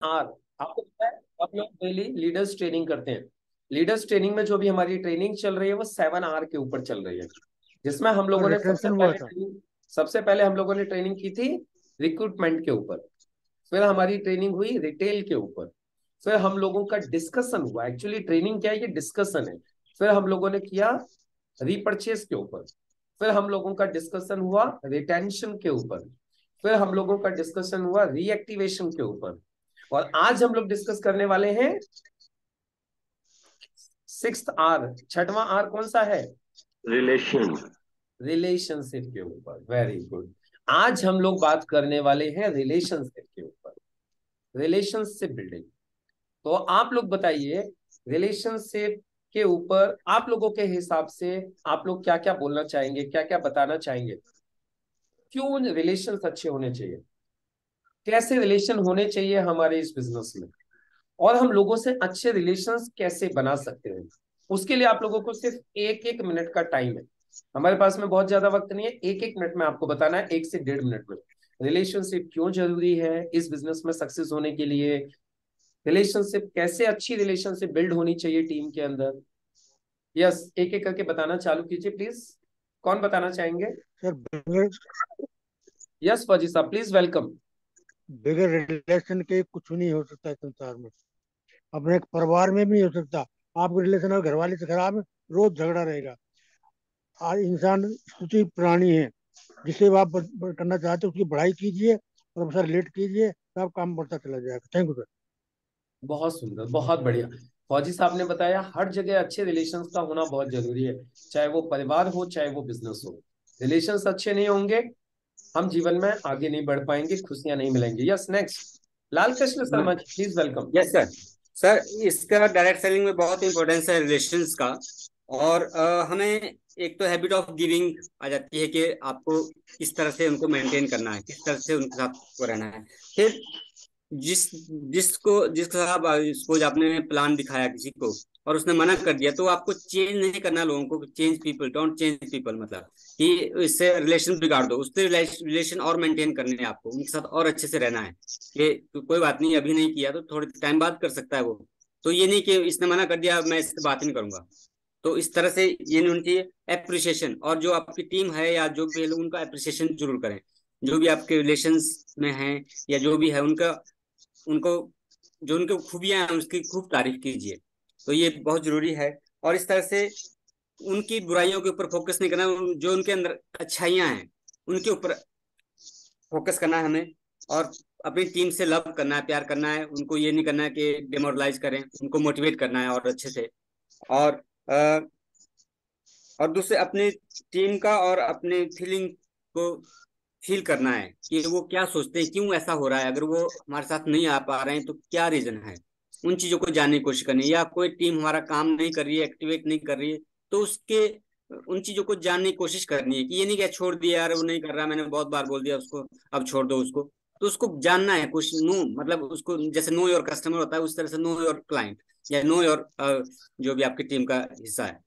Are. आपको पता है हम लोग डेली लीडर्स ट्रेनिंग करते हैं। लीडर्स ट्रेनिंग में जो भी हमारी ट्रेनिंग चल रही है वो 7 आर के ऊपर चल रही है, जिसमें हम लोगों ने रिटेंशन हुआ था। सबसे पहले हम लोगों ने ट्रेनिंग की थी रिक्रूटमेंट के ऊपर। फिर हमारी ट्रेनिंग हुई रिटेल के ऊपर। फिर हम लोगों का डिस्कशन हुआ, एक्चुअली ट्रेनिंग क्या है, ये डिस्कशन है। फिर हम लोगों ने किया रीपर्चेस के ऊपर। फिर हम लोगों का डिस्कशन हुआ रिटेंशन के ऊपर। फिर हम लोगों का डिस्कशन हुआ रीएक्टिवेशन के ऊपर। और आज हम लोग डिस्कस करने वाले हैं 6th आर। छठवां आर कौन सा है? रिलेशन। रिलेशनशिप के ऊपर। Very good. आज हम लोग बात करने वाले हैं रिलेशनशिप के ऊपर, रिलेशनशिप बिल्डिंग। तो आप लोग बताइए, रिलेशनशिप के ऊपर आप लोगों के हिसाब से आप लोग क्या क्या बोलना चाहेंगे, क्या क्या बताना चाहेंगे? क्यों रिलेशन अच्छे होने चाहिए, कैसे रिलेशन होने चाहिए हमारे इस बिजनेस में, और हम लोगों से अच्छे रिलेशंस कैसे बना सकते हैं? उसके लिए आप लोगों को सिर्फ 1-1 मिनट का टाइम है। हमारे पास में बहुत ज्यादा वक्त नहीं है, 1-1 मिनट में आपको बताना है, 1 से 1.5 मिनट में रिलेशनशिप क्यों जरूरी है इस बिजनेस में सक्सेस होने के लिए। रिलेशनशिप कैसे, अच्छी रिलेशनशिप बिल्ड होनी चाहिए टीम के अंदर। यस, एक एक करके बताना चालू कीजिए प्लीज। कौन बताना चाहेंगे? सर बगैर यस फौजी साहब, प्लीज वेलकम। बगैर रिलेशन के कुछ नहीं हो सकता है संसार में। अपने एक परिवार में भी नहीं हो सकता। आपके रिलेशन अगर घर वाले से खराब है, रोज झगड़ा रहेगा। आज इंसान सूची प्राणी है। जिसे आप करना चाहते हो उसकी बढ़ाई कीजिए और उससे रिलेट कीजिए, तो आप काम बढ़ता चला जाएगा। Thank you sir. बहुत सुंदर, बहुत बढ़िया। फौजी साहब ने बताया हर जगह अच्छे रिलेशंस का होना बहुत जरूरी है, चाहे वो परिवार हो चाहे वो बिजनेस हो। रिलेशंस अच्छे नहीं होंगे, हम जीवन में आगे नहीं बढ़ पाएंगे, खुशियां नहीं मिलेंगी। Yes, next Lal Krishna Sharma ji, please welcome. Yes sir. Sir इसका डायरेक्ट सेलिंग में बहुत इंपॉर्टेंस है रिलेशंस का। और हमें एक तो हैबिट ऑफ गिविंग आ जाती है कि आपको किस तरह से उनको मेंटेन करना है, किस तरह से उनके साथ को रहना है। फिर जिस जिसको आप सपोज आपने प्लान दिखाया किसी को और उसने मना कर दिया, तो आपको चेंज नहीं करना लोगों को। Change people, don't change people, मतलब कि इससे रिलेशन बिगाड़ दो। उससे रिलेशन और मेंटेन करने हैं आपको, उनके साथ और अच्छे से रहना है। कि तो कोई बात नहीं, अभी नहीं किया तो थोड़े टाइम बाद कर सकता है वो। तो ये नहीं कि इसने मना कर दिया मैं इससे बात ही नहीं करूंगा। तो इस तरह से ये नहीं होनी चाहिए। एप्रिसिएशन, और जो आपकी टीम है या जो भी है लोग, उनका एप्रिसिएशन जरूर करें। जो भी आपके रिलेशंस में हैं या जो भी है उनका, उनको जो उनकी खूबियां हैं उसकी खूब तारीफ कीजिए। तो ये बहुत जरूरी है। और इस तरह से उनकी बुराइयों के ऊपर फोकस नहीं करना, जो उनके अंदर अच्छाइयां हैं उनके ऊपर फोकस करना है हमें। और अपनी टीम से लव करना है, प्यार करना है उनको। ये नहीं करना है कि डिमोरलाइज करें, उनको मोटिवेट करना है और अच्छे से। और और दूसरे अपनी टीम का और अपने फीलिंग को फील करना है कि वो क्या सोचते हैं, क्यों ऐसा हो रहा है। अगर वो हमारे साथ नहीं आ पा रहे हैं तो क्या रीजन है, उन चीजों को जानने की कोशिश करनी है। या कोई टीम हमारा काम नहीं कर रही है, एक्टिवेट नहीं कर रही है, तो उसके उन चीजों को जानने की कोशिश करनी है। कि ये नहीं कि छोड़ दिया यार, वो नहीं कर रहा, मैंने बहुत बार बोल दिया उसको, अब छोड़ दो उसको। तो उसको जानना है कुछ। नो मतलब उसको, जैसे नो योर कस्टमर होता है, उस तरह से नो योर क्लाइंट या नो योर जो भी आपकी टीम का हिस्सा है,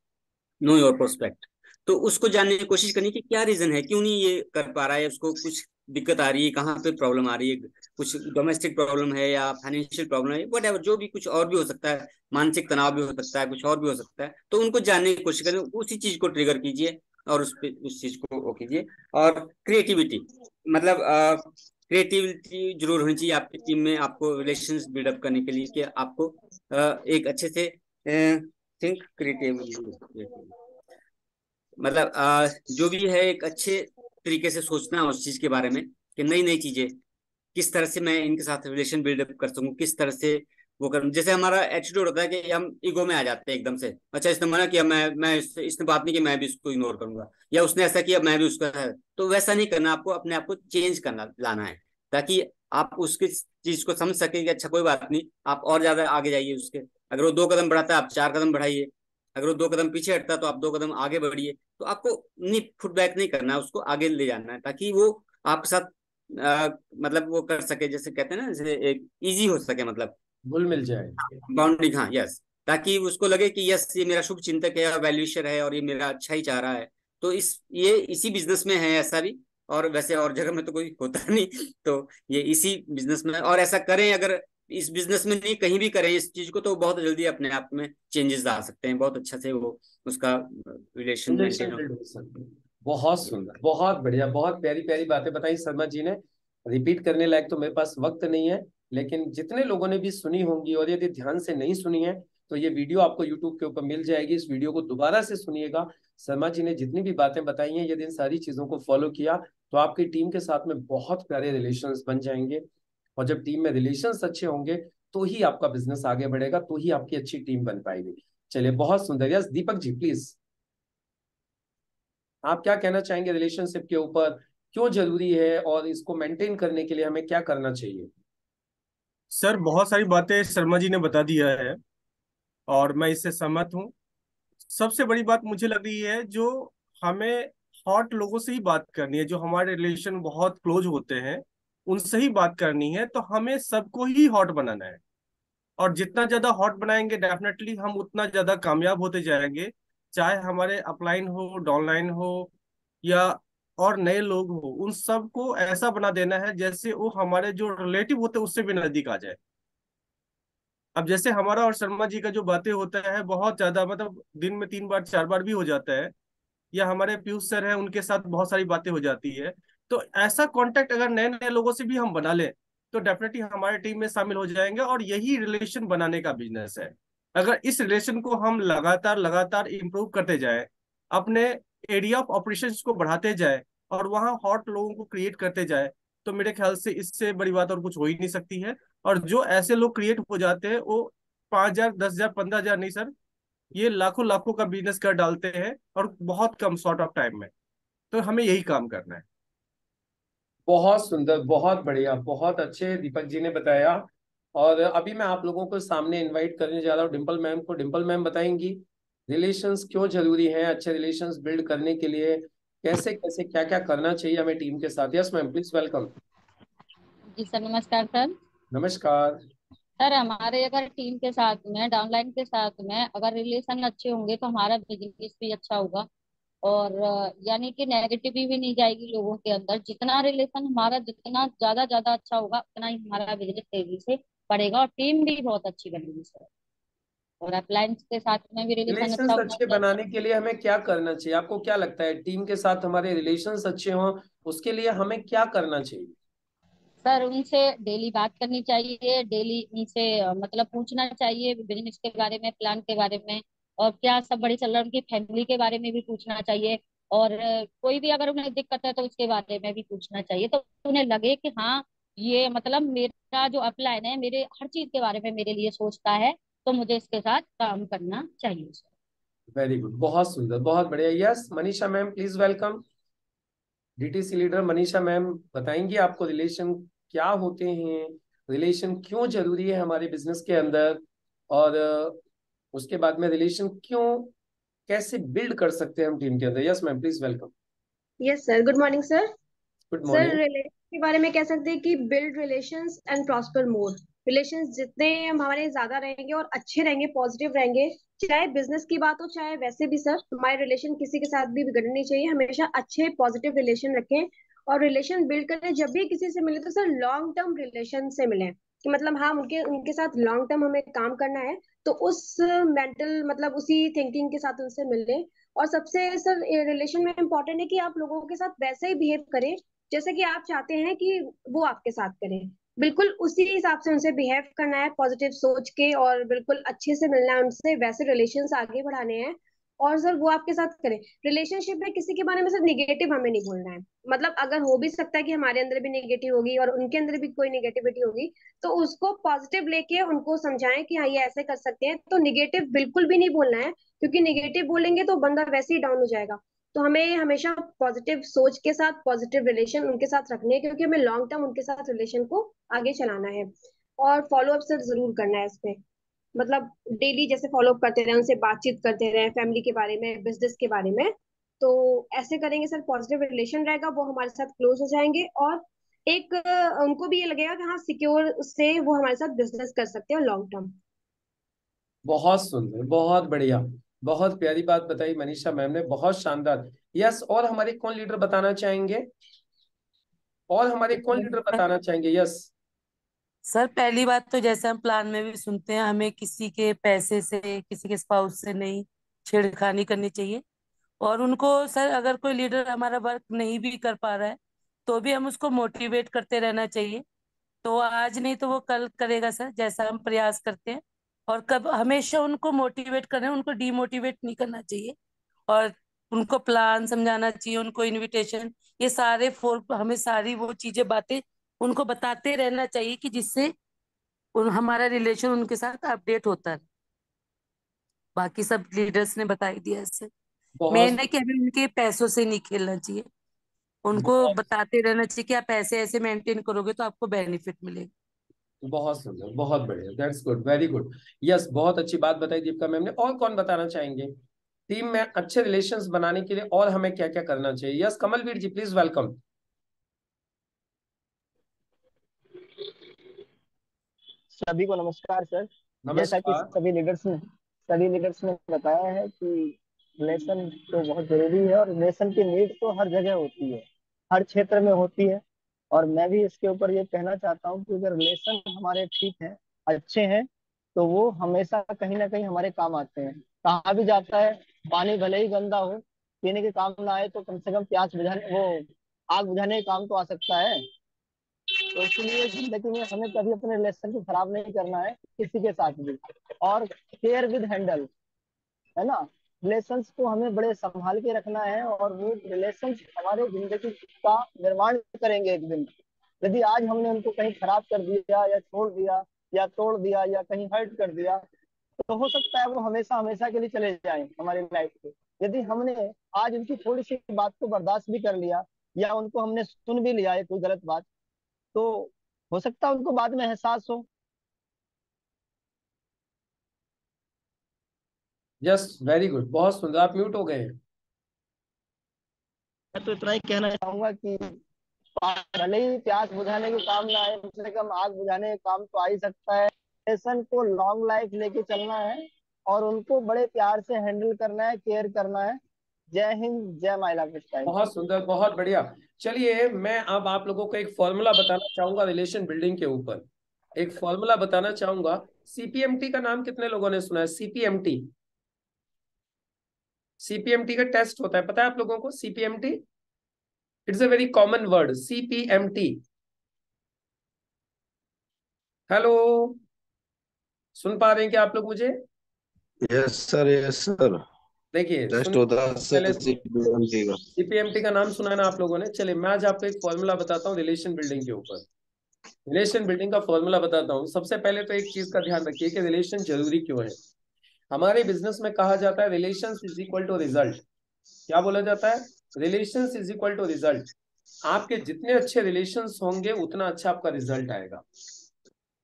नो योर प्रोस्पेक्ट। तो उसको जानने की कोशिश करनी कि क्या रीजन है, क्यों नहीं ये कर पा रहा है, उसको कुछ दिक्कत आ रही है, कहाँ पे प्रॉब्लम आ रही है। कुछ डोमेस्टिक प्रॉब्लम है या फाइनेंशियल प्रॉब्लम है, वट एवर, जो भी कुछ और भी हो सकता है। मानसिक तनाव भी हो सकता है, कुछ और भी हो सकता है। तो उनको जानने की कोशिश करें, उसी चीज को ट्रिगर कीजिए और उस चीज को वो कीजिए। और क्रिएटिविटी, मतलब क्रिएटिविटी जरूर होनी चाहिए आपकी टीम में, आपको रिलेशंस बिल्डअप करने के लिए। कि आपको एक अच्छे से थिंक क्रिएटिवली, मतलब जो भी है एक अच्छे तरीके से सोचना है उस चीज के बारे में। कि नई नई चीजें किस तरह से मैं इनके साथ रिलेशन बिल्डअप कर सकूं, किस तरह से वो करूं। जैसे हमारा एटीट्यूड होता है कि हम ईगो में आ जाते हैं एकदम से। अच्छा इसने मना किया, मैं इसने बात नहीं की, मैं भी इसको इग्नोर करूंगा। या उसने ऐसा किया, मैं भी उसका है। तो वैसा नहीं करना, आपको अपने आप को चेंज करना, लाना है। ताकि आप उसकी चीज को समझ सके कि अच्छा कोई बात नहीं, आप और ज्यादा आगे जाइए उसके। अगर वो 2 कदम बढ़ाता है, आप 4 कदम बढ़ाइए। अगर वो 2 कदम पीछे हटता है, तो आप 2 कदम आगे बढ़िए। तो आपको नहीं फुटबैक नहीं करना है, उसको आगे ले जाना है, ताकि वो आपके साथ मतलब वो कर सके, जैसे कहते हैं ना, जैसे एक इजी हो सके, मतलब भूल मिल जाए। बाउंडिंग। हाँ, यस। ताकि उसको लगे कि यस ये मेरा शुभ चिंतक है, वैल्यूशर है, और ये मेरा अच्छा ही चाह रहा है। तो ये इसी बिजनेस में है ऐसा भी। और वैसे और जगह में तो कोई होता नहीं। तो ये इसी बिजनेस में, और ऐसा करें अगर इस बिजनेस में नहीं, कहीं भी करें इस चीज को तो बहुत जल्दी अपने आप में चेंजेस आ सकते हैं, बहुत अच्छा से वो उसका रिलेशन रिलेशन मेंटेन हो। बिल्ड हो सकते हैं। बहुत सुंदर, बहुत बढ़िया, बहुत प्यारी प्यारी बातें बताई शर्मा जी ने। रिपीट करने लायक तो मेरे पास वक्त नहीं है, लेकिन जितने लोगों ने भी सुनी होंगी और यदि ध्यान से नहीं सुनी है तो ये वीडियो आपको यूट्यूब के ऊपर मिल जाएगी, इस वीडियो को दोबारा से सुनिएगा। शर्मा जी ने जितनी भी बातें बताई हैं, यदि इन सारी चीजों को फॉलो किया तो आपकी टीम के साथ में बहुत प्यारे रिलेशंस बन जाएंगे। और जब टीम में रिलेशंस अच्छे होंगे तो ही आपका बिजनेस आगे बढ़ेगा, तो ही आपकी अच्छी टीम बन पाएगी। चलिए, बहुत सुंदर। यस दीपक जी प्लीज, आप क्या कहना चाहेंगे रिलेशनशिप के ऊपर, क्यों जरूरी है और इसको मेंटेन करने के लिए हमें क्या करना चाहिए? सर बहुत सारी बातें शर्मा जी ने बता दिया है और मैं इससे सहमत हूँ। सबसे बड़ी बात मुझे लग रही है, जो हमें हॉट लोगों से ही बात करनी है, जो हमारे रिलेशन बहुत क्लोज होते हैं उनसे ही बात करनी है। तो हमें सबको ही हॉट बनाना है, और जितना ज्यादा हॉट बनाएंगे डेफिनेटली हम उतना ज्यादा कामयाब होते जाएंगे। चाहे हमारे अपलाइन हो, डाउनलाइन हो, या और नए लोग हो, उन सबको ऐसा बना देना है जैसे वो हमारे जो रिलेटिव होते हैं उससे भी नजदीक आ जाए। अब जैसे हमारा और शर्मा जी का जो बातें होता है बहुत ज्यादा, मतलब दिन में 3 बार 4 बार भी हो जाता है, या हमारे पीयूष सर हैं उनके साथ बहुत सारी बातें हो जाती है। तो ऐसा कांटेक्ट अगर नए नए लोगों से भी हम बना लें तो डेफिनेटली हमारे टीम में शामिल हो जाएंगे, और यही रिलेशन बनाने का बिजनेस है। अगर इस रिलेशन को हम लगातार लगातार इम्प्रूव करते जाएं, अपने एरिया ऑफ ऑपरेशंस को बढ़ाते जाए और वहाँ हॉट लोगों को क्रिएट करते जाए, तो मेरे ख्याल से इससे बड़ी बात और कुछ हो ही नहीं सकती है। और जो ऐसे लोग क्रिएट हो जाते हैं वो 5,000 10,000 15,000 नहीं सर, ये लाखों लाखों का बिजनेस कर डालते हैं, और बहुत कम शॉर्ट ऑफ टाइम में। तो हमें यही काम करना है। बहुत सुंदर, बहुत बढ़िया, बहुत अच्छे दीपक जी ने बताया। और अभी मैं आप लोगों को सामने इनवाइट करने जा रहा हूँ डिम्पल मैम को। डिम्पल मैम बताएंगी रिलेशंस क्यों जरूरी हैं, अच्छे रिलेशंस बिल्ड करने के लिए कैसे कैसे क्या क्या करना चाहिए हमें टीम के साथ। Yes ma'am please, welcome. जी सर, नमस्कार सर। नमस्कार। सर हमारे अगर टीम के साथ में, डाउनलाइन के साथ में अगर रिलेशन अच्छे होंगे तो हमारा बिजनेस भी अच्छा होगा। और यानी कि नेगेटिविटी भी नहीं जाएगी लोगों के अंदर। जितना रिलेशन हमारा जितना ज्यादा ज्यादा अच्छा होगा उतना ही हमारा बिजनेस तेजी से बढ़ेगा और टीम भी बहुत अच्छी बनेगी सर। और अपलायंस के साथ में भी रिलेशन अच्छा रिलेशंस होगा अच्छे तो बनाने के लिए हमें क्या करना चाहिए, आपको क्या लगता है टीम के साथ हमारे रिलेशंस अच्छे हों उसके लिए हमें क्या करना चाहिए? सर उनसे डेली बात करनी चाहिए। डेली उनसे मतलब पूछना चाहिए बिजनेस के बारे में, प्लान के बारे में, और क्या सब बड़ी चल रहा है उनकी फैमिली के बारे में भी पूछना चाहिए। और कोई भी अगर उन्हें दिक्कत है तो उसके बारे में भी पूछना चाहिए, तो उन्हें लगे कि हाँ ये मतलब मेरा जो अपलाइन है मेरे हर चीज के बारे में मेरे लिए सोचता है, तो मुझे इसके साथ काम करना चाहिए सर। वेरी गुड, बहुत सुंदर, बहुत बढ़िया। Yes Manisha ma'am please, welcome. DTC leader Manisha ma'am बताएंगी आपको रिलेशन क्या होते हैं, रिलेशन क्यों जरूरी है हमारे बिजनेस के अंदर, और उसके बाद में रिलेशन क्यों कैसे बिल्ड कर सकते हैं हम टीम के अंदर। Yes ma'am please, welcome. Yes sir, good morning sir. Good sir morning. Relation के बारे में कह सकते हैं कि build relations and prosper more. Relations जितने हमारे ज्यादा रहेंगे और अच्छे रहेंगे, पॉजिटिव रहेंगे, चाहे बिजनेस की बात हो चाहे वैसे भी सर हमारे रिलेशन किसी के साथ भी बिगड़ने नहीं चाहिए। हमेशा अच्छे पॉजिटिव रिलेशन रखें और रिलेशन बिल्ड करें। जब भी किसी से मिले तो सर लॉन्ग टर्म रिलेशन से मिले, कि मतलब हाँ उनके उनके साथ लॉन्ग टर्म हमें काम करना है, तो उस मेंटल मतलब उसी थिंकिंग के साथ उनसे मिले। और सबसे सर रिलेशन में इम्पोर्टेंट है कि आप लोगों के साथ वैसे ही बिहेव करें जैसे कि आप चाहते हैं कि वो आपके साथ करें। बिल्कुल उसी हिसाब से उनसे बिहेव करना है, पॉजिटिव सोच के, और बिल्कुल अच्छे से मिलना है उनसे, वैसे रिलेशंस आगे बढ़ाने हैं। और सर वो आपके साथ करें। रिलेशनशिप में किसी के बारे में सर निगेटिव हमें नहीं बोलना है। मतलब अगर हो भी सकता है कि हमारे अंदर भी निगेटिव होगी और उनके अंदर भी कोई निगेटिविटी होगी, तो उसको पॉजिटिव लेके उनको समझाएं कि हाँ ये ऐसे कर सकते हैं। तो निगेटिव बिल्कुल भी नहीं बोलना है, क्योंकि निगेटिव बोलेंगे तो बंदा वैसे ही डाउन हो जाएगा। तो हमें हमेशा पॉजिटिव सोच के साथ पॉजिटिव रिलेशन उनके साथ रखने हैं, क्योंकि हमें लॉन्ग टर्म उनके साथ रिलेशन को आगे चलाना है। और फॉलो अप सर जरूर करना है इसमें। मतलब डेली जैसे फॉलो अप करते रहे, उनसे बातचीत करते रहे, फैमिली के बारे में, बिजनेस के बारे में। तो ऐसे करेंगे सर पॉजिटिव रिलेशन रहेगा, वो हमारे साथ क्लोज हो जाएंगे। और एक उनको भी ये लगेगा कि हाँ सिक्योर से वो हमारे साथ बिजनेस कर सकते हैं लॉन्ग टर्म। बहुत सुंदर, बहुत बढ़िया, बहुत प्यारी बात बताई मनीषा मैम ने, बहुत शानदार। यस, और हमारे कौन लीडर बताना चाहेंगे, और हमारे कौन लीडर बताना चाहेंगे? यस। सर पहली बात तो जैसे हम प्लान में भी सुनते हैं, हमें किसी के पैसे से, किसी के स्पाउस से नहीं छेड़खानी करनी चाहिए। और उनको सर, अगर कोई लीडर हमारा वर्क नहीं भी कर पा रहा है तो भी हम उसको मोटिवेट करते रहना चाहिए। तो आज नहीं तो वो कल करेगा सर, जैसा हम प्रयास करते हैं। और कब हमेशा उनको मोटिवेट करना है, उनको डीमोटिवेट नहीं करना चाहिए। और उनको प्लान समझाना चाहिए, उनको इनविटेशन, ये सारे फोर, हमें सारी वो चीजें, बातें उनको बताते रहना चाहिए कि जिससे हमारा रिलेशन उनके साथ अपडेट होता है। बाकी सब लीडर्स ने बता ही दिया है। मेन बहुत है कि हमें उनके पैसों से नहीं खेलना चाहिए, उनको बहुत बताते रहना चाहिए कि आप ऐसे ऐसे मेंटेन करोगे तो आपको बेनिफिट मिलेगा। बहुत सुंदर, बहुत बढ़िया, that's good, very good. Yes, बहुत अच्छी बात बताई दीपिका मैम ने। और कौन बताना चाहेंगे टीम में अच्छे रिलेशंस बनाने के लिए और हमें क्या क्या करना चाहिए? Yes, Kamalveer ji, please welcome. सभी को नमस्कार सर। जैसा कि नमस्कार। सभी लीडर्स ने बताया है कि रिलेशन तो बहुत जरूरी है, और रिलेशन की नीड तो हर जगह होती है, हर क्षेत्र में होती है। और मैं भी इसके ऊपर ये कहना चाहता हूँ कि अगर रिलेशन हमारे ठीक हैं, अच्छे हैं, तो वो हमेशा कहीं ना कहीं हमारे काम आते हैं। कहा भी जाता है, पानी भले ही गंदा हो, पीने के काम ना आए तो कम से कम प्यास बुझाने, वो आग बुझाने के काम तो आ सकता है। तो इसलिए जिंदगी में हमें कभी अपने रिलेशन को खराब नहीं करना है किसी के साथ भी। और केयर विद हैंडल, है ना, रिलेशंस को हमें बड़े संभाल के रखना है, और वो रिलेशंस हमारे जिंदगी का निर्माण करेंगे एक दिन। यदि आज हमने उनको कहीं खराब कर दिया, या छोड़ दिया, या तोड़ दिया, या कहीं हर्ट कर दिया, तो हो सकता है वो हमेशा हमेशा के लिए चले जाएं हमारी लाइफ से। यदि हमने आज उनकी थोड़ी सी बात को बर्दाश्त भी कर लिया, या उनको हमने सुन भी लिया है कोई गलत बात, तो हो सकता है उनको बाद में एहसास हो। यस, वेरी गुड, बहुत सुंदर। आप म्यूट हो गए हैं। मैं तो इतना ही कहना चाहूंगा कि भले ही प्यास बुझाने के काम ना आए, कम से कम आग बुझाने के काम तो आ ही सकता है। रिलेशन को लॉन्ग लाइफ लेके चलना है, और उनको बड़े प्यार से हैंडल करना है, केयर करना है। जय हिंद, जय माई लव स्टाइल। बहुत सुंदर, बहुत बढ़िया। चलिए, मैं अब आप लोगों को एक फॉर्मूला बताना चाहूंगा रिलेशन बिल्डिंग के ऊपर। एक फॉर्मूला बताना चाहूंगा। सीपीएमटी का नाम कितने लोगों ने सुना है? सीपीएमटी, सीपीएमटी का टेस्ट होता है, पता है आप लोगों को? CPMT, it's a very common word, CPMT. Hello, सुन पा रहे हैं क्या आप लोग मुझे? Yes sir, yes sir. देखिए, टेस्ट सुन, होता है पहले सर सीपीएमटी का। सीपीएमटी का नाम सुना है ना आप लोगों ने? चलिए, मैं आज आपको एक फॉर्मूला बताता हूँ रिलेशन बिल्डिंग के ऊपर। रिलेशन बिल्डिंग का फॉर्मूला बताता हूँ। सबसे पहले तो एक चीज का ध्यान रखिए कि रिलेशन जरूरी क्यों है। हमारे बिजनेस में कहा जाता है relation is equal to result. क्या बोला जाता है? Relation is equal to result. आपके जितने अच्छे रिलेशंस होंगे उतना अच्छा आपका रिजल्ट आएगा।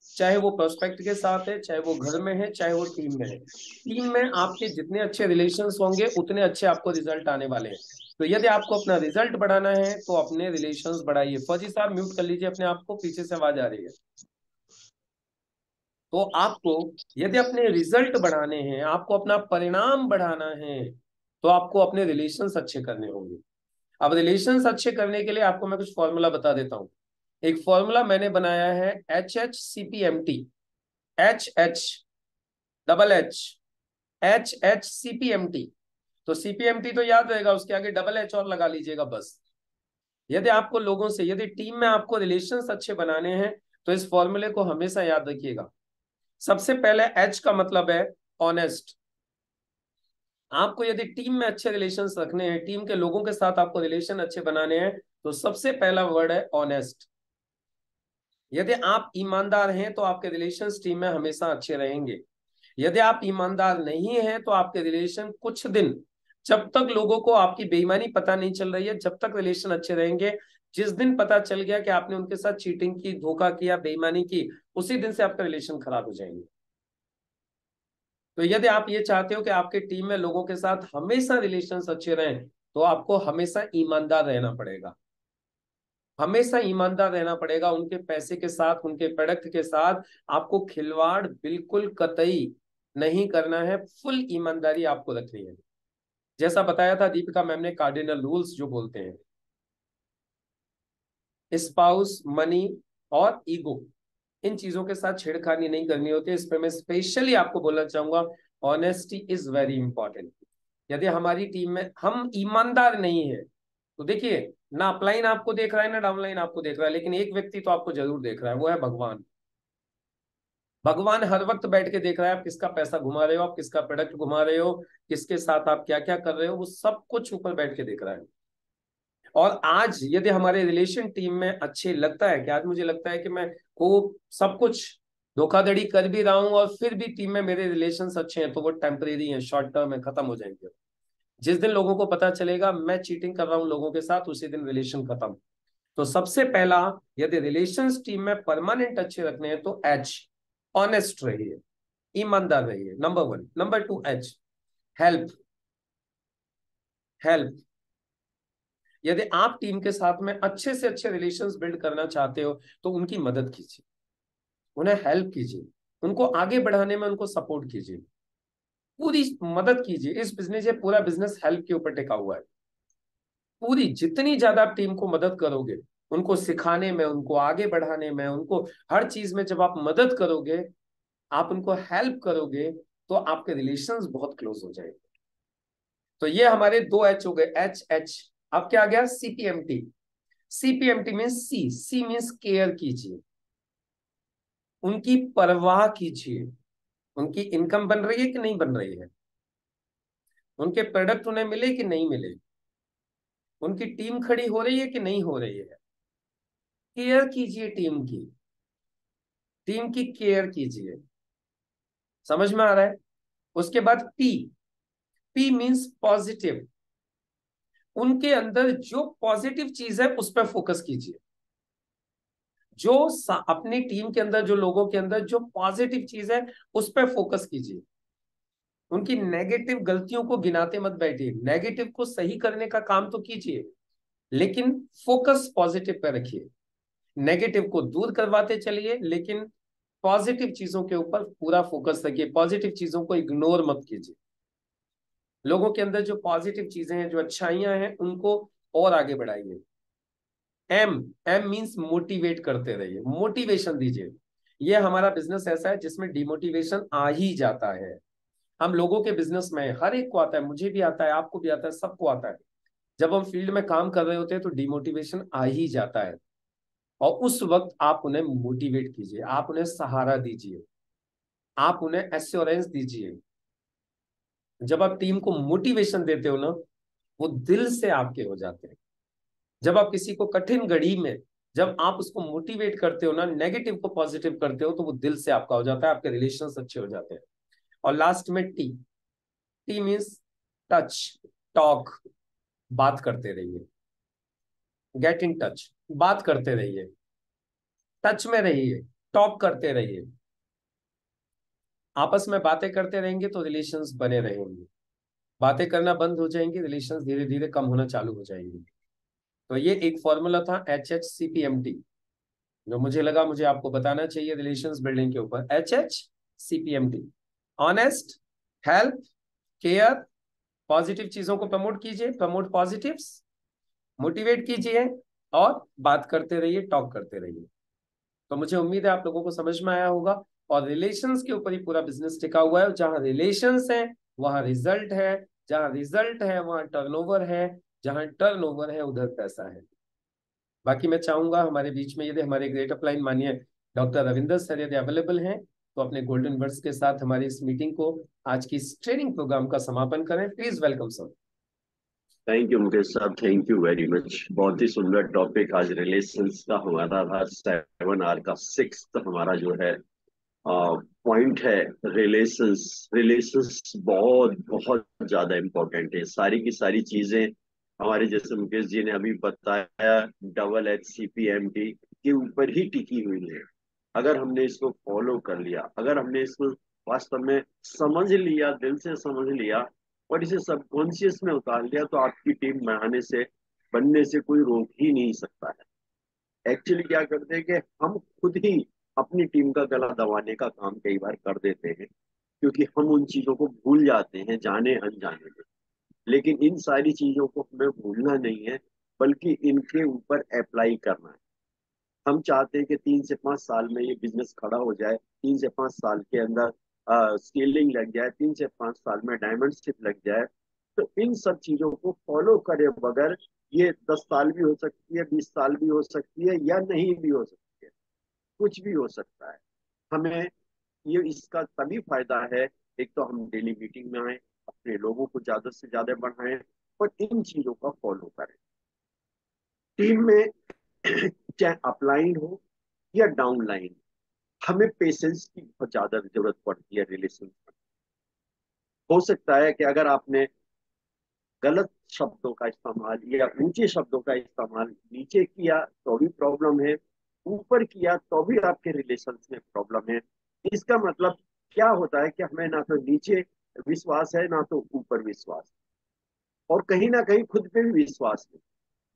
चाहे वो प्रोस्पेक्ट के साथ है, चाहे वो घर में है, चाहे वो टीम में है। टीम में आपके जितने अच्छे रिलेशंस होंगे उतने अच्छे आपको रिजल्ट आने वाले हैं। तो यदि आपको अपना रिजल्ट बढ़ाना है तो अपने रिलेशंस बढ़ाइए। फौजी साहब, म्यूट कर लीजिए अपने आप को, पीछे से आवाज आ रही है। तो आपको यदि अपने रिजल्ट बढ़ाने हैं, आपको अपना परिणाम बढ़ाना है, तो आपको अपने रिलेशंस अच्छे करने होंगे। अब रिलेशंस अच्छे करने के लिए आपको मैं कुछ फॉर्मूला बता देता हूं। एक फॉर्मूला मैंने बनाया है, HHCPMT। HHCPMT। तो CPMT तो याद रहेगा, उसके आगे डबल एच और लगा लीजिएगा बस। यदि आपको लोगों से, यदि टीम में आपको रिलेशंस अच्छे बनाने हैं तो इस फॉर्मूले को हमेशा याद रखिएगा। सबसे पहले एच का मतलब है ऑनेस्ट। आपको यदि टीम में अच्छे रिलेशंस रखने हैं, टीम के लोगों के साथ आपको रिलेशन अच्छे बनाने हैं, तो सबसे पहला वर्ड है ऑनेस्ट। यदि आप ईमानदार हैं तो आपके रिलेशंस टीम में हमेशा अच्छे रहेंगे। यदि आप ईमानदार नहीं हैं तो आपके रिलेशन कुछ दिन, जब तक लोगों को आपकी बेईमानी पता नहीं चल रही है, जब तक रिलेशन अच्छे रहेंगे। जिस दिन पता चल गया कि आपने उनके साथ चीटिंग की, धोखा किया, बेईमानी की, उसी दिन से आपका रिलेशन खराब हो जाएंगे। तो यदि आप ये चाहते हो कि आपके टीम में लोगों के साथ हमेशा रिलेशंस अच्छे रहें, तो आपको हमेशा ईमानदार रहना पड़ेगा। हमेशा ईमानदार रहना पड़ेगा उनके पैसे के साथ, उनके प्रोडक्ट के साथ। आपको खिलवाड़ बिल्कुल कतई नहीं करना है, फुल ईमानदारी आपको रखनी है। जैसा बताया था दीपिका मैम ने, कार्डिनल रूल्स जो बोलते हैं, स्पाउस, मनी और ईगो। इन चीजों के साथ छेड़खानी नहीं करनी होती है। इस पे मैं स्पेशली आपको बोलना चाहूंगा, ऑनेस्टी इज वेरी इंपॉर्टेंट। यदि हमारी टीम में हम ईमानदार नहीं है तो देखिए, ना अपलाइन आपको देख रहा है ना डाउनलाइन आपको देख रहा है, लेकिन एक व्यक्ति तो आपको जरूर देख रहा है, वो है भगवान। भगवान हर वक्त बैठ के देख रहा है आप किसका पैसा घुमा रहे हो, आप किसका प्रोडक्ट घुमा रहे हो, किसके साथ आप क्या क्या कर रहे हो, वो सब कुछ ऊपर बैठ के देख रहा है। और आज यदि हमारे रिलेशन टीम में अच्छे लगता है कि आज मुझे लगता है कि मैं खूब सब कुछ धोखाधड़ी कर भी रहा हूं और फिर भी टीम में मेरे रिलेशंस अच्छे हैं, तो वो टेम्परेरी हैं, शॉर्ट टर्म है, खत्म हो जाएंगे। जिस दिन लोगों को पता चलेगा मैं चीटिंग कर रहा हूं लोगों के साथ, उसी दिन रिलेशन खत्म। तो सबसे पहला, यदि रिलेशंस टीम में परमानेंट अच्छे रखने हैं तो एच, ऑनेस्ट रहिए, ईमानदार रहिए, number 1। Number 2, H, help. Help, यदि आप टीम के साथ में अच्छे से अच्छे रिलेशंस बिल्ड करना चाहते हो तो उनकी मदद कीजिए, उन्हें हेल्प कीजिए, उनको आगे बढ़ाने में उनको सपोर्ट कीजिए, पूरी मदद कीजिए। इस बिजनेस, ये पूरा बिजनेस हेल्प के ऊपर टिका हुआ है। पूरी जितनी ज्यादा आप टीम को मदद करोगे, उनको सिखाने में, उनको आगे बढ़ाने में, उनको हर चीज में जब आप मदद करोगे, आप उनको हेल्प करोगे, तो आपके रिलेशंस बहुत क्लोज हो जाएंगे। तो ये हमारे 2 एच हो गए, एच एच। अब क्या आ गया, CPMT. CPMT means C means care कीजिए, उनकी परवाह कीजिए, उनकी इनकम बन रही है कि नहीं बन रही है, उनके प्रोडक्ट उन्हें मिले कि नहीं मिले, उनकी टीम खड़ी हो रही है कि नहीं हो रही है। केयर कीजिए टीम की, टीम की केयर कीजिए। समझ में आ रहा है? उसके बाद पी, पी मीन्स पॉजिटिव। उनके अंदर जो पॉजिटिव चीज है उस पर फोकस कीजिए। जो अपनी टीम के अंदर, जो लोगों के अंदर जो पॉजिटिव चीज है उस पर फोकस कीजिए। उनकी नेगेटिव गलतियों को गिनाते मत बैठिए, नेगेटिव को सही करने का काम तो कीजिए, लेकिन फोकस पॉजिटिव पे रखिए। नेगेटिव को दूर करवाते चलिए, लेकिन पॉजिटिव चीजों के ऊपर पूरा फोकस रखिए, पॉजिटिव चीजों को इग्नोर मत कीजिए। लोगों के अंदर जो पॉजिटिव चीजें हैं, जो अच्छाइयां हैं, उनको और आगे बढ़ाइए। एम, एम मीन्स मोटिवेट करते रहिए, मोटिवेशन दीजिए। ये हमारा बिजनेस ऐसा है जिसमें डिमोटिवेशन आ ही जाता है। हम लोगों के बिजनेस में हर एक को आता है, मुझे भी आता है, आपको भी आता है, सबको आता है। जब हम फील्ड में काम कर रहे होते हैं तो डिमोटिवेशन आ ही जाता है, और उस वक्त आप उन्हें मोटिवेट कीजिए, आप उन्हें सहारा दीजिए, आप उन्हें एश्योरेंस दीजिए। जब आप टीम को मोटिवेशन देते हो ना, वो दिल से आपके हो जाते हैं। जब आप किसी को कठिन घड़ी में, जब आप उसको मोटिवेट करते हो ना, नेगेटिव को पॉजिटिव करते हो, तो वो दिल से आपका हो जाता है, आपके रिलेशंस अच्छे हो जाते हैं। और लास्ट में T, T means touch, talk. बात करते रहिए, गेट इन टच, बात करते रहिए, टच में रहिए, टॉक करते रहिए। आपस में बातें करते रहेंगे तो रिलेशंस बने रहेंगे। बातें करना बंद हो जाएंगे, रिलेशंस धीरे धीरे कम होना चालू हो जाएंगे। तो ये एक फॉर्मूला था HHCPMT, जो मुझे लगा मुझे आपको बताना चाहिए रिलेशंस बिल्डिंग के ऊपर। HHCPMT, honest, help, care, positive चीजों को प्रमोट कीजिए, प्रमोट पॉजिटिव्स, मोटिवेट कीजिए, और बात करते रहिए, टॉक करते रहिए। तो मुझे उम्मीद है आप लोगों को समझ में आया होगा। और रिलेशंस के ऊपर ही पूरा बिजनेस टिका हुआ है। जहां रिलेशंस है वहां रिजल्ट है, जहां रिजल्ट है वहां टर्नओवर है, जहां टर्नओवर है उधर पैसा है। बाकी मैं चाहूंगा हमारे बीच में यदि हमारे ग्रेट अपलाइन मानिए डॉक्टर रविंदर सर यदि अवेलेबल हैं तो अपने गोल्डन वर्ड्स के साथ हमारी इस मीटिंग को, आज की इस ट्रेनिंग प्रोग्राम का समापन करें। Please welcome sir. Thank you Mukesh साहब, थैंक यू वेरी मच। बहुत ही सुंदर टॉपिक आज रिलेशंस का हमारा था। 7R का 6th हमारा जो है पॉइंट है रिलेशंस। रिलेशंस बहुत बहुत ज्यादा इम्पोर्टेंट है। सारी की सारी चीजें हमारे जैसे मुकेश जी ने अभी बताया HHCPMT के ऊपर ही टिकी हुई है। अगर हमने इसको फॉलो कर लिया, अगर हमने इसको वास्तव में समझ लिया, दिल से समझ लिया और इसे सबकॉन्शियस में उतार लिया, तो आपकी टीम बनने से कोई रोक ही नहीं सकता है। एक्चुअली क्या करते हैं कि हम खुद ही अपनी टीम का गला दबाने का काम कई बार कर देते हैं, क्योंकि हम उन चीजों को भूल जाते हैं जाने अनजाने में। लेकिन इन सारी चीजों को हमें भूलना नहीं है, बल्कि इनके ऊपर अप्लाई करना है। हम चाहते हैं कि 3 से 5 साल में ये बिजनेस खड़ा हो जाए, 3 से 5 साल के अंदर स्केलिंग लग जाए, 3 से 5 साल में डायमंड शिप लग जाए। तो इन सब चीजों को फॉलो करे बगैर ये 10 साल भी हो सकती है, 20 साल भी हो सकती है, या नहीं भी हो सकती है, कुछ भी हो सकता है। हमें ये इसका तभी फायदा है, एक तो हम डेली मीटिंग में आए, अपने लोगों को ज्यादा से ज्यादा बढ़ाएं और इन चीजों का फॉलो करें। टीम में चाहे अपलाइन हो या डाउनलाइन, हमें पेशेंस की बहुत ज्यादा जरूरत पड़ती है रिलेशन में। हो सकता है कि अगर आपने गलत शब्दों का इस्तेमाल या ऊंचे शब्दों का इस्तेमाल नीचे किया तो भी प्रॉब्लम है, ऊपर किया तो भी आपके रिलेशन में प्रॉब्लम है। इसका मतलब क्या होता है कि हमें ना तो नीचे विश्वास है, ना तो ऊपर विश्वास, और कहीं ना कहीं खुद पे भी विश्वास नहीं।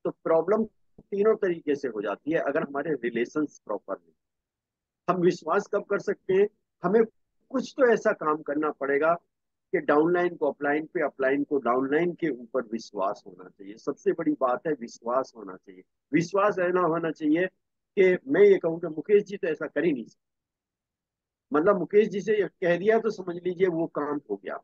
तो प्रॉब्लम तीनों तरीके से हो जाती है अगर हमारे रिलेशंस प्रॉपर नहीं। हम विश्वास कब कर सकते हैं? हमें कुछ तो ऐसा काम करना पड़ेगा कि डाउनलाइन को अपलाइन पे, अपलाइन को डाउनलाइन के ऊपर विश्वास होना चाहिए। सबसे बड़ी बात है विश्वास होना चाहिए। विश्वास ऐसा होना चाहिए कि मैं ये कहूँ कि मुकेश जी तो ऐसा कर ही नहीं सकते, मतलब मुकेश जी से कह दिया तो समझ लीजिए वो काम हो गया।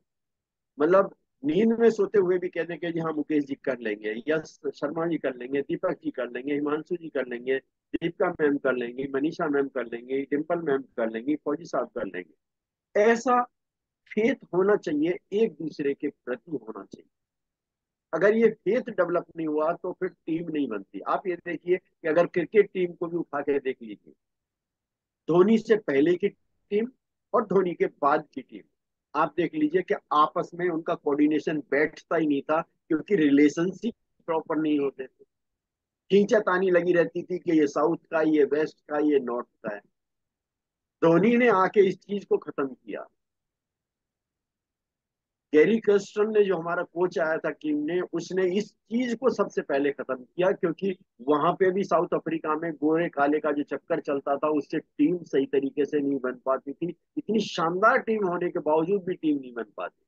मतलब नींद में सोते हुए भी कहते हैं कि जी हाँ मुकेश जी कर लेंगे, या शर्मा जी कर लेंगे, दीपक जी कर लेंगे, हिमांशु जी कर लेंगे, दीपिका मैम कर लेंगी, मनीषा मैम कर लेंगे, डिम्पल मैम कर लेंगी, फौजी साहब कर लेंगे। ऐसा फेथ होना चाहिए, एक दूसरे के प्रति होना चाहिए। अगर ये फेथ डेवलप नहीं हुआ तो फिर टीम नहीं बनती। आप ये देखिए कि अगर क्रिकेट टीम को भी उठा के देख लीजिए, धोनी से पहले की टीम और धोनी के बाद की टीम, आप देख लीजिए कि आपस में उनका कोऑर्डिनेशन बैठता ही नहीं था, क्योंकि रिलेशनशिप प्रॉपर नहीं होते थे। खींचातानी लगी रहती थी कि ये साउथ का, ये वेस्ट का, ये नॉर्थ का है। धोनी ने आके इस चीज को खत्म किया। गैरी कर्स्टन ने, जो हमारा कोच आया था टीम ने, उसने इस चीज को सबसे पहले खत्म किया, क्योंकि वहां पे भी साउथ अफ्रीका में गोरे काले का जो चक्कर चलता था, उससे टीम सही तरीके से नहीं बन पाती थी। इतनी शानदार टीम होने के बावजूद भी टीम नहीं बन पाती।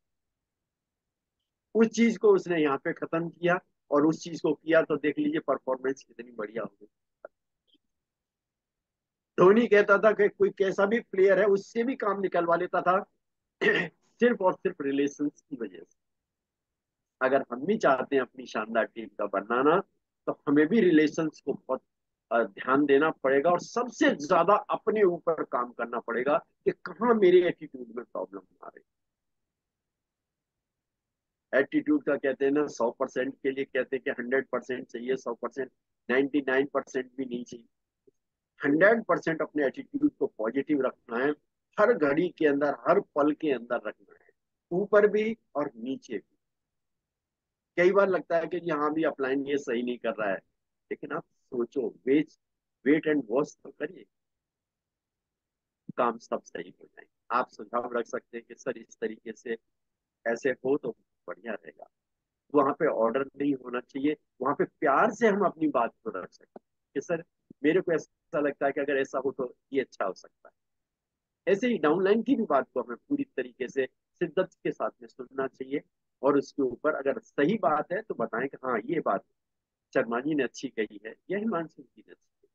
उस चीज को उसने यहाँ पे खत्म किया, और उस चीज को किया तो देख लीजिए परफॉर्मेंस कितनी बढ़िया हो गई। धोनी कहता था कि कोई कैसा भी प्लेयर है उससे भी काम निकलवा लेता था सिर्फ और सिर्फ रिलेशंस की वजह से। अगर हम भी चाहते हैं अपनी शानदार टीम का बनाना, तो हमें भी रिलेशंस को बहुत ध्यान देना पड़ेगा, और सबसे ज्यादा अपने ऊपर काम करना पड़ेगा कि कहाँ मेरे एटीट्यूड में प्रॉब्लम आ रही है। एटीट्यूड का कहते हैं ना, 100% के लिए कहते हैं कि 100% चाहिए, 100%, 99% भी नहीं चाहिए। 100% अपने एटीट्यूड को पॉजिटिव रखना है, हर घड़ी के अंदर, हर पल के अंदर रखना है, ऊपर भी और नीचे भी। कई बार लगता है कि यहाँ भी अपलाइन ये सही नहीं कर रहा है, लेकिन आप सोचो, वेट एंड वॉच तो करिए, काम सब सही हो जाएंगे। आप सुझाव रख सकते हैं कि सर इस तरीके से ऐसे हो तो बढ़िया रहेगा। वहां पे ऑर्डर नहीं होना चाहिए, वहां पे प्यार से हम अपनी बात को रख सकते हैं कि सर मेरे को ऐसा लगता है कि अगर ऐसा हो तो ये अच्छा हो सकता है। ऐसे ही डाउनलाइन की भी बात को हमें पूरी तरीके से शिद्दत के साथ में सुनना चाहिए, और उसके ऊपर अगर सही बात है तो बताएं कि हाँ ये बात शर्मा जी ने अच्छी कही है या हिमांशु जी ने अच्छी कही,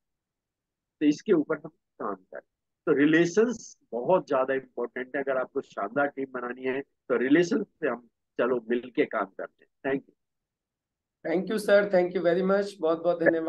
तो इसके ऊपर हम काम करें। तो रिलेशंस बहुत ज्यादा इंपॉर्टेंट है। अगर आपको शानदार टीम बनानी है तो रिलेशन पे हम चलो मिलके काम करते हैं। Thank you. Thank you sir, thank you very much, बहुत बहुत धन्यवाद।